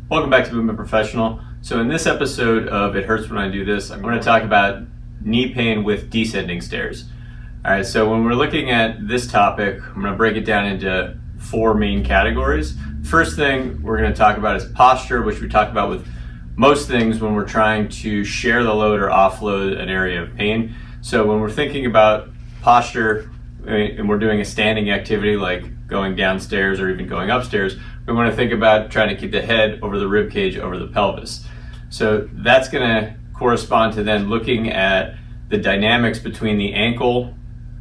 Welcome back to Movement Professional. So in this episode of It Hurts When I Do This, I'm going to talk about knee pain with descending stairs. All right, so when we're looking at this topic, I'm going to break it down into four main categories. First thing we're going to talk about is posture, which we talk about with most things when we're trying to share the load or offload an area of pain. So when we're thinking about posture and we're doing a standing activity like going downstairs or even going upstairs, we want to think about trying to keep the head over the rib cage, over the pelvis. So that's going to correspond to then looking at the dynamics between the ankle,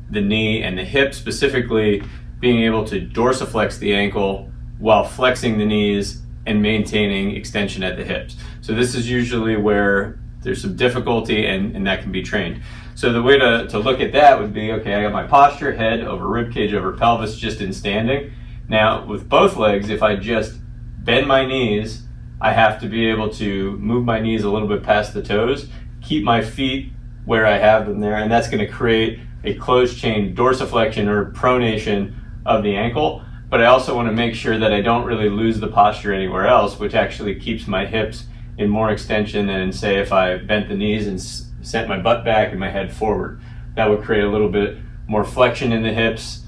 the knee, and the hip, specifically being able to dorsiflex the ankle while flexing the knees and maintaining extension at the hips. So this is usually where there's some difficulty and that can be trained. So the way to look at that would be, okay, I got my posture, head over rib cage, over pelvis, just in standing. Now with both legs, if I just bend my knees, I have to be able to move my knees a little bit past the toes, keep my feet where I have them there, and that's going to create a closed chain dorsiflexion or pronation of the ankle. But I also want to make sure that I don't really lose the posture anywhere else, which actually keeps my hips in more extension than, say, if I bent the knees and sent my butt back and my head forward. That would create a little bit more flexion in the hips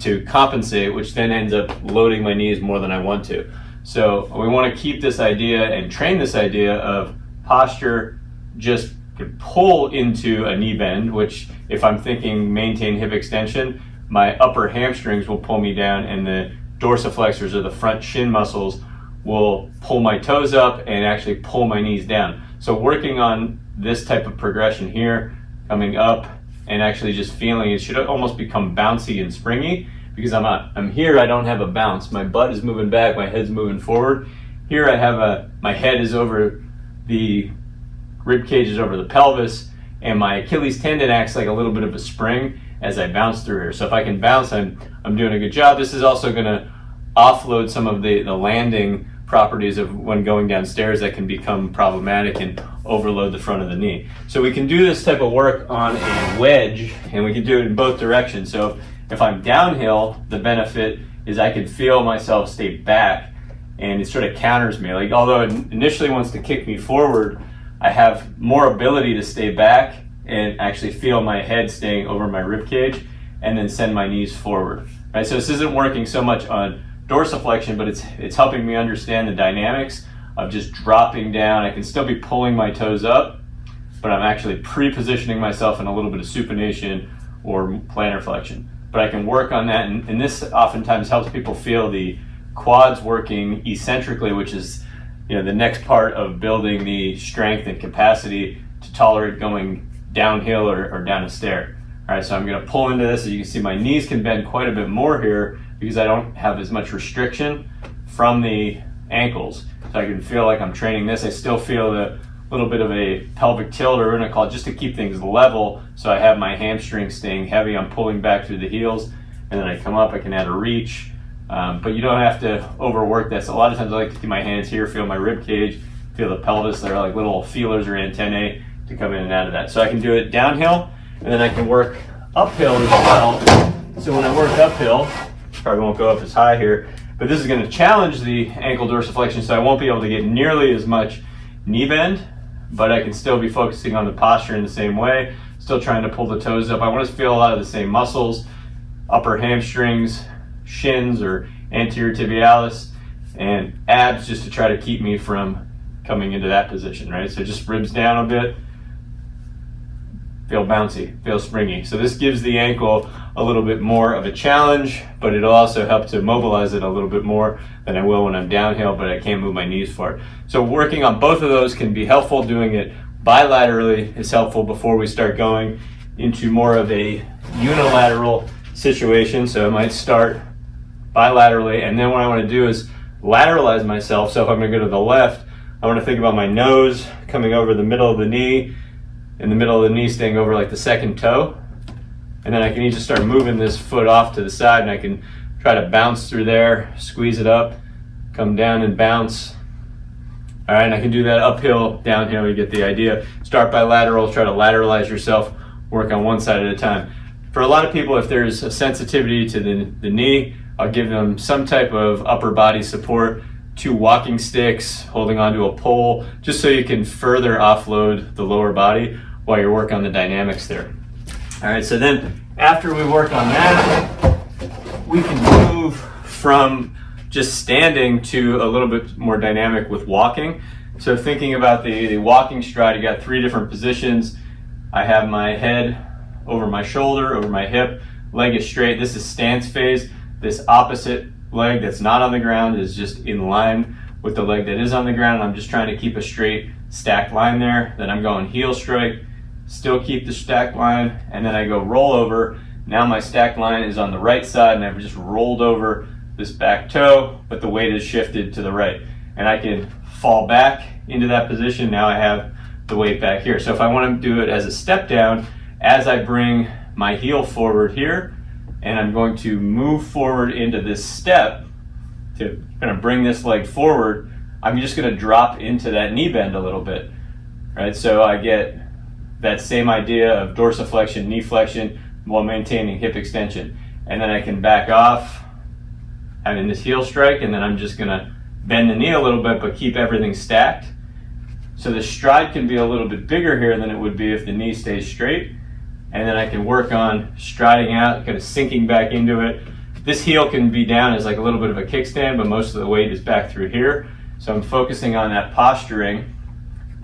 to compensate, which then ends up loading my knees more than I want to. So we want to keep this idea and train this idea of posture just could pull into a knee bend, which if I'm thinking maintain hip extension, my upper hamstrings will pull me down and the dorsiflexors or the front shin muscles will pull my toes up and actually pull my knees down. So working on this type of progression here, coming up and actually just feeling it should almost become bouncy and springy, because I'm here, I don't have a bounce. My butt is moving back, my head's moving forward. Here I have my head is over the rib cage, is over the pelvis, and my Achilles tendon acts like a little bit of a spring as I bounce through here. So if I can bounce, I'm doing a good job. This is also going to offload some of the landing properties of when going downstairs that can become problematic and overload the front of the knee. So we can do this type of work on a wedge, and we can do it in both directions. So if I'm downhill, the benefit is I can feel myself stay back, and it sort of counters me. Like, although it initially wants to kick me forward, I have more ability to stay back and actually feel my head staying over my rib cage and then send my knees forward. Right? So this isn't working so much on dorsiflexion, but it's helping me understand the dynamics of just dropping down. I can still be pulling my toes up, but I'm actually pre-positioning myself in a little bit of supination or plantar flexion. But I can work on that, and this oftentimes helps people feel the quads working eccentrically, which is the next part of building the strength and capacity to tolerate going downhill or down a stair. All right, so I'm going to pull into this. As you can see, my knees can bend quite a bit more here because I don't have as much restriction from the ankles. So I can feel like I'm training this. I still feel the little bit of a pelvic tilt, or we're going to call it, just to keep things level. So I have my hamstrings staying heavy. I'm pulling back through the heels, and then I come up. I can add a reach, but you don't have to overwork this. A lot of times I like to keep my hands here, feel my rib cage, feel the pelvis. They're like little feelers or antennae to come in and out of that. So I can do it downhill, and then I can work uphill as well. So when I work uphill, probably won't go up as high here, but this is going to challenge the ankle dorsiflexion, so I won't be able to get nearly as much knee bend, but I can still be focusing on the posture in the same way, still trying to pull the toes up. I want to feel a lot of the same muscles, upper hamstrings, shins or anterior tibialis, and abs, just to try to keep me from coming into that position, right? So just ribs down a bit, feel bouncy, feel springy. So this gives the ankle a little bit more of a challenge, but it'll also help to mobilize it a little bit more than I will when I'm downhill, but I can't move my knees far. So working on both of those can be helpful. Doing it bilaterally is helpful before we start going into more of a unilateral situation. So I might start bilaterally, and then what I want to do is lateralize myself. So if I'm going to go to the left, I want to think about my nose coming over the middle of the knee, in the middle of the knee staying over like the second toe. And then I can just start moving this foot off to the side, and I can try to bounce through there, squeeze it up, come down and bounce. All right, and I can do that uphill, downhill, you get the idea. Start bilateral, try to lateralize yourself, work on one side at a time. For a lot of people, if there's a sensitivity to the knee, I'll give them some type of upper body support 2 walking sticks, holding onto a pole, just so you can further offload the lower body while you're working on the dynamics there. All right, so then after we work on that, we can move from just standing to a little bit more dynamic with walking. So thinking about the walking stride, you got 3 different positions. I have my head over my shoulder, over my hip, leg is straight. This is stance phase. This opposite leg that's not on the ground is just in line with the leg that is on the ground. I'm just trying to keep a straight stacked line there. Then I'm going heel strike, still keep the stacked line, and then I go roll over. Now my stacked line is on the right side and I've just rolled over this back toe, but the weight is shifted to the right. And I can fall back into that position. Now I have the weight back here. So if I want to do it as a step down, as I bring my heel forward here, and I'm going to move forward into this step to kind of bring this leg forward, I'm just going to drop into that knee bend a little bit, right? So I get that same idea of dorsiflexion, knee flexion, while maintaining hip extension. And then I can back off, having this heel strike, and then I'm just going to bend the knee a little bit, but keep everything stacked. So the stride can be a little bit bigger here than it would be if the knee stays straight. And then I can work on striding out, kind of sinking back into it. This heel can be down as like a little bit of a kickstand, but most of the weight is back through here. So I'm focusing on that posturing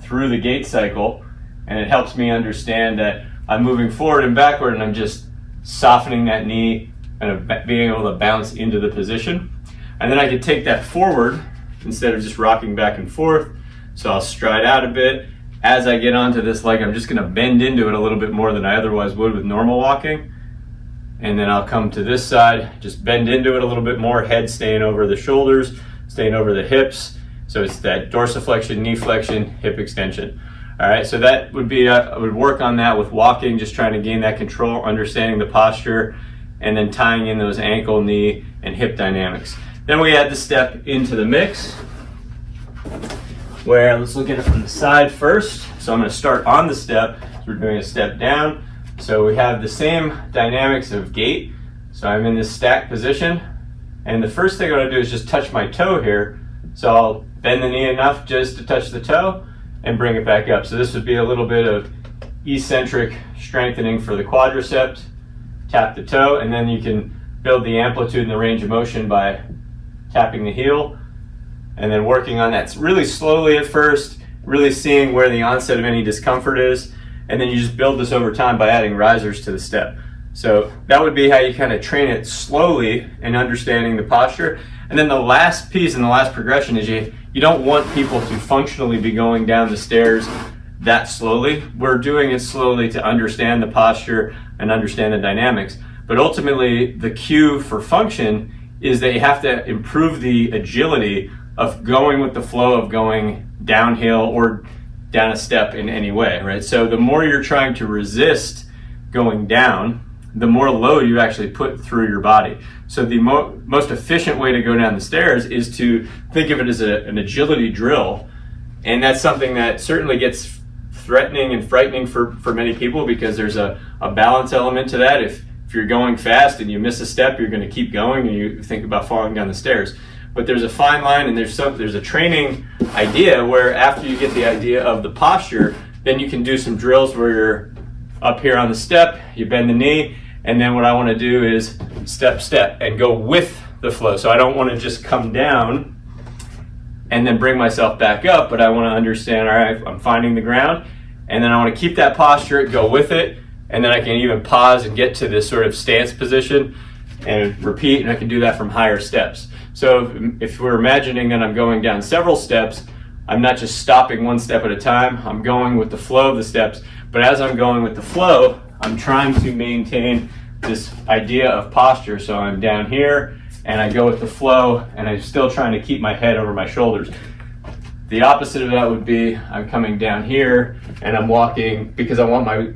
through the gait cycle, and it helps me understand that I'm moving forward and backward, and I'm just softening that knee, kind of being able to bounce into the position. And then I can take that forward instead of just rocking back and forth. So I'll stride out a bit. As I get onto this leg, I'm just going to bend into it a little bit more than I otherwise would with normal walking. And then I'll come to this side, just bend into it a little bit more, head staying over the shoulders, staying over the hips. So it's that dorsiflexion, knee flexion, hip extension. All right, so that would be, I would work on that with walking, just trying to gain that control, understanding the posture, and then tying in those ankle, knee, and hip dynamics. Then we add the step into the mix, where let's look at it from the side first. So I'm going to start on the step. So we're doing a step down. So we have the same dynamics of gait. So I'm in this stacked position. And the first thing I'm going to do is just touch my toe here. So I'll bend the knee enough just to touch the toe and bring it back up. So this would be a little bit of eccentric strengthening for the quadriceps. Tap the toe, and then you can build the amplitude and the range of motion by tapping the heel. And then working on that really slowly at first, really seeing where the onset of any discomfort is, and then you just build this over time by adding risers to the step. So that would be how you kind of train it slowly and understanding the posture. And then the last piece and the last progression is you don't want people to functionally be going down the stairs that slowly. We're doing it slowly to understand the posture and understand the dynamics. But ultimately, the cue for function is that you have to improve the agility of going with the flow of going downhill or down a step in any way, right? So the more you're trying to resist going down, the more load you actually put through your body. So the most efficient way to go down the stairs is to think of it as an agility drill. And that's something that certainly gets threatening and frightening for many people, because there's a balance element to that. If you're going fast and you miss a step, you're going to keep going and you think about falling down the stairs. But there's a fine line, and there's a training idea where after you get the idea of the posture, then you can do some drills where you're up here on the step, you bend the knee, and then what I want to do is step, step, and go with the flow. So I don't want to just come down and then bring myself back up, but I want to understand, all right, I'm finding the ground, and then I want to keep that posture, go with it, and then I can even pause and get to this sort of stance position and repeat, and I can do that from higher steps. So if we're imagining that I'm going down several steps, I'm not just stopping one step at a time, I'm going with the flow of the steps, but as I'm going with the flow, I'm trying to maintain this idea of posture. So I'm down here, and I go with the flow, and I'm still trying to keep my head over my shoulders. The opposite of that would be I'm coming down here, and I'm walking because I want my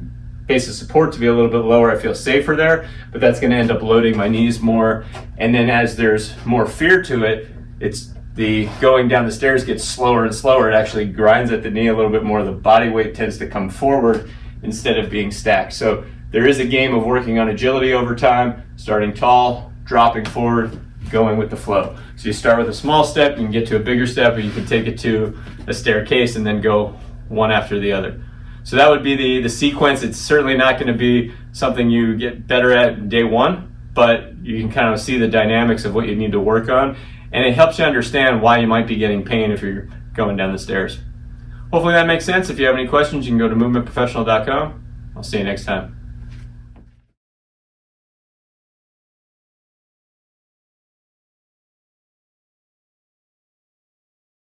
base of support to be a little bit lower. I feel safer there, but that's going to end up loading my knees more. And then as there's more fear to it, it's the going down the stairs gets slower and slower. It actually grinds at the knee a little bit more. The body weight tends to come forward instead of being stacked. So there is a game of working on agility over time, starting tall, dropping forward, going with the flow. So you start with a small step, you can get to a bigger step, or you can take it to a staircase and then go one after the other. So that would be the sequence. It's certainly not going to be something you get better at day one, but you can kind of see the dynamics of what you need to work on, and it helps you understand why you might be getting pain if you're going down the stairs. Hopefully that makes sense. If you have any questions, you can go to movementprofessional.com. I'll see you next time.